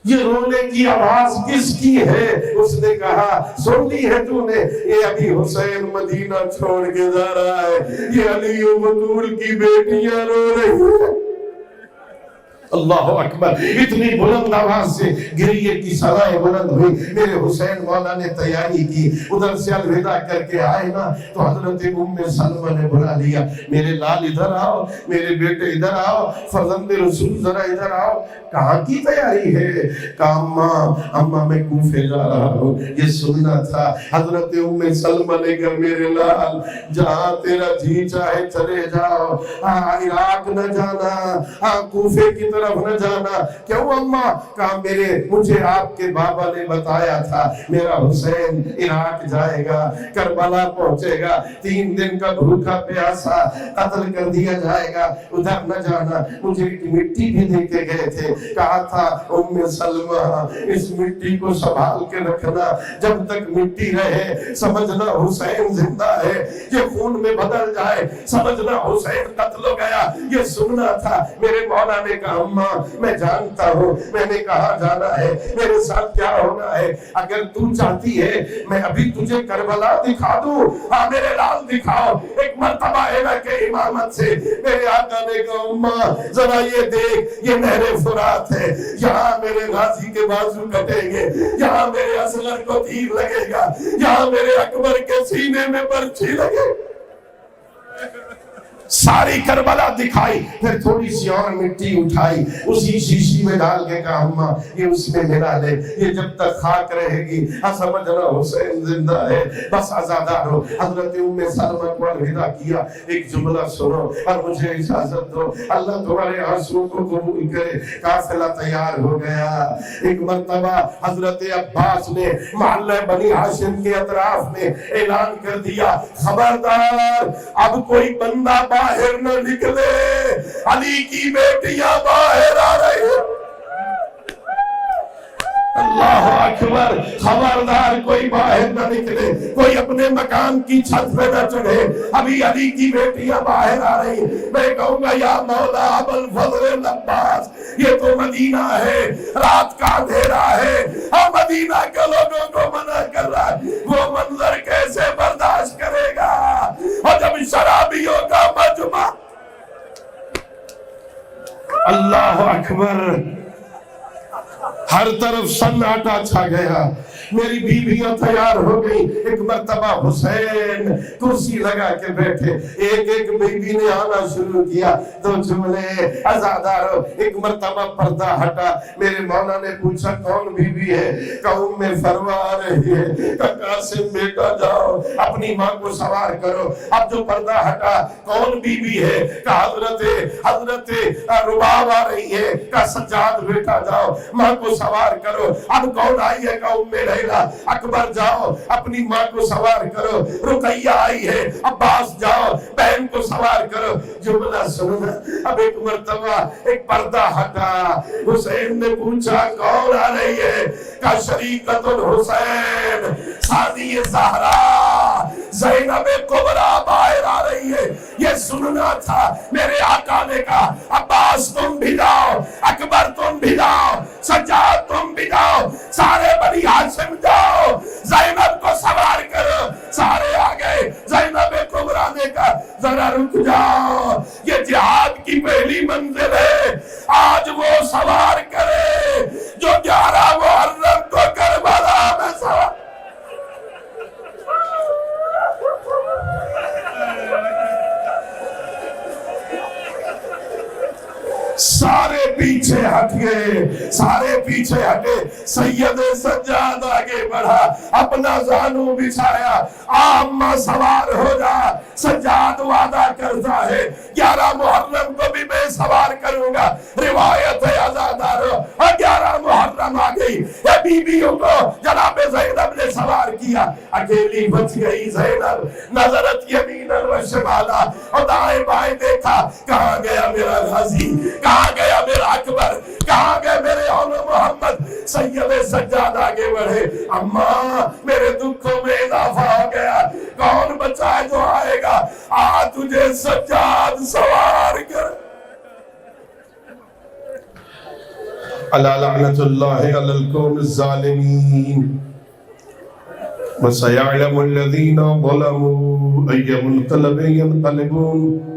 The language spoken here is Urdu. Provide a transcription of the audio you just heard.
یہ رونے کی آواز کس کی ہے؟ اس نے کہا سن لی ہے تو نے، یہ ابھی حسین مدینہ چھوڑ کے جا رہا ہے، یہ علی و بطول کی بیٹیاں رو رہی ہیں۔ اللہ اکبر، اتنی بلند آواز سے گریے کی صدائیں بلند ہوئی۔ میرے حسین مولا نے تیاری کی، ادھر سے الوداع کر کے آئے نا تو حضرت ام سلمہ نے بلا لیا، میرے لال ادھر آؤ، میرے بیٹے ادھر آؤ، فرزند رسول ذرا ادھر آؤ۔ کہاں کی تیاری ہے؟ کہا اماں میں کوفے جا رہا ہوں، یہ سننا تھا۔ حضرت ام سلمہ نے کہا میرے لال جہاں تیرا جی چاہے چلے جاؤ، عراق نہ جانا، کوفے کی طرف نہ جانا۔ کیوں اماں؟ کہا مجھے آپ کے بابا نے بتایا تھا میرا حسین عراق جائے گا، کربلا پہنچے گا، 3 دن کا بھوکا پیاسا قتل کر دیا جائے گا، ادھر نہ جانا۔ مجھے مٹی بھی دے کے گئے تھے، کہا تھا ام سلمہ اس مٹی کو سنبھال کے رکھنا، جب تک مٹی رہے سمجھنا حسین زندہ ہے، یہ خون میں بدل جائے سمجھنا حسین قتل ہو گیا۔ یہ سننا تھا۔ میرے مولا نے کہا اماں میں جانتا ہوں میں نے کہاں جانا ہے، میرے ساتھ کیا ہونا ہے، اگر تو چاہتی ہے میں ابھی تجھے کربلا دکھا دوں۔ ہاں میرے لال دکھاؤ۔ ایک مرتبہ ہے کہ امامت سے میرے آقا نے کہا اماں ذرا یہ دیکھ، یہ نہر فرات ہے، یہاں میرے غازی کے بازو کٹیں گے، یہاں میرے اصغر کو تیر لگے گا، یہاں میرے اکبر کے سینے میں برچھی لگے۔ ساری کربلا دکھائی، پھر تھوڑی سی اور مٹی اٹھائی، اسی شیشی میں ڈال کے کہا اماں یہ اس میں ملا لے، یہ جب تک خاک رہے گی سمجھنا حسین زندہ ہے، بس آزادار ہو۔ حضرت ام سلمہ کو الوداع کیا۔ ایک جملہ سنو اور مجھے اجازت دو، اللہ تمہارے آنسو کو قبول کرے۔ قافلہ تیار ہو گیا۔ ایک مرتبہ حضرت عباس نے محلہ بنی ہاشم کے اطراف میں اعلان کر دیا خبردار اب کوئی بندہ باہر نہ نکلے، علی کی بیٹیاں باہر آ رہی ہیں۔ اللہ اکبر، خبردار کوئی باہر نہ نکلے، کوئی اپنے مکان کی چھت پہ نہ چڑھے، ابھی علی کی بیٹیاں باہر آ رہی ہیں۔ میں کہوں گا یا مولا ابو الفضل عباس یہ تو مدینہ ہے، رات کا اندھیرا ہے اور مدینہ کے لوگوں کو منع کر رہا ہے، وہ منظر کیسے برداشت کرے گا؟ اور جب شرابیوں کا مجمع، اللہ اکبر، ہر طرف سناٹا چھا گیا۔ میری بیویاں تیار ہو گئی۔ ایک مرتبہ حسین کرسی لگا کے بیٹھے، ایک ایک بیوی نے آنا شروع کیا، دو جملے عزادارو۔ ایک مرتبہ پردہ ہٹا، میرے مولا نے پوچھا کون بیوی ہے؟ کہوں میں فرما رہی ہے کہ قاسم بیٹا جاؤ اپنی ماں کو سوار کرو۔ اب جو پردہ ہٹا کون بیوی ہے؟ کہ حضرت رباب آ رہی ہے، کہ سجاد بیٹا جاؤ ماں کو سوار کرو۔ اب کون آئی ہے؟ کہ ام لیلا، اکبر جاؤ اپنی ماں کو سوار کرو۔ رقیہ آئی ہے، عباس جاؤ بہن کو سوار کرو۔ جملہ سننا، اب ایک مرتبہ ایک پردہ ہٹا، حسین نے پوچھا کون آ رہی ہے؟ کہ شریکت الحسین ثانی زہرا زینب کبریٰ باہر آ رہی ہے۔ یہ سننا تھا۔ میرے آقا نے کہا عباس تم بھی جاؤ، اکبر تم بھی جاؤ، سجاد تم بھی جاؤ، سارے بنی ہاشم جاؤ، زینب کو سوار کرو۔ سارے آ گئے۔ زینب کبریٰ نے کہا ذرا رک جاؤ، یہ جہاد کی پہلی منزل ہے، آج وہ سوار کرے جو 11 محرم کو کربلا میں سوار۔ سارے پیچھے ہٹ گئے، سارے پیچھے ہٹے۔ سید سجاد آگے بڑھا، اپنا زانو بچھایا، اماں سوار ہو جا۔ سجاد وعدہ کرتا ہے 11 محرم کو بھی میں سوار کروں گا۔ روایت ہے عزادارو، اور 11 محرم آ گئی، یہ بیویوں کو جناب زینب نے سوار کیا۔ اکیلی بچ گئی زینب، نظرت یمیناً و شمالا، اور دائیں بائیں دیکھا، کہاں گیا میرا غازی، کہاں گیا میرا اکبر، کہاں گئے میرے اول محمد؟ سید سجاد آگے بڑھے، اماں میرے دکھوں میں اضافہ ہو گیا، کون بچہ ہے جو آئے گا؟ تجھے سجاد سوار کر۔ الا لعنت اللہ علی القوم الظالمین وسيعلم الذين ظلموا أي منقلب ينقلبون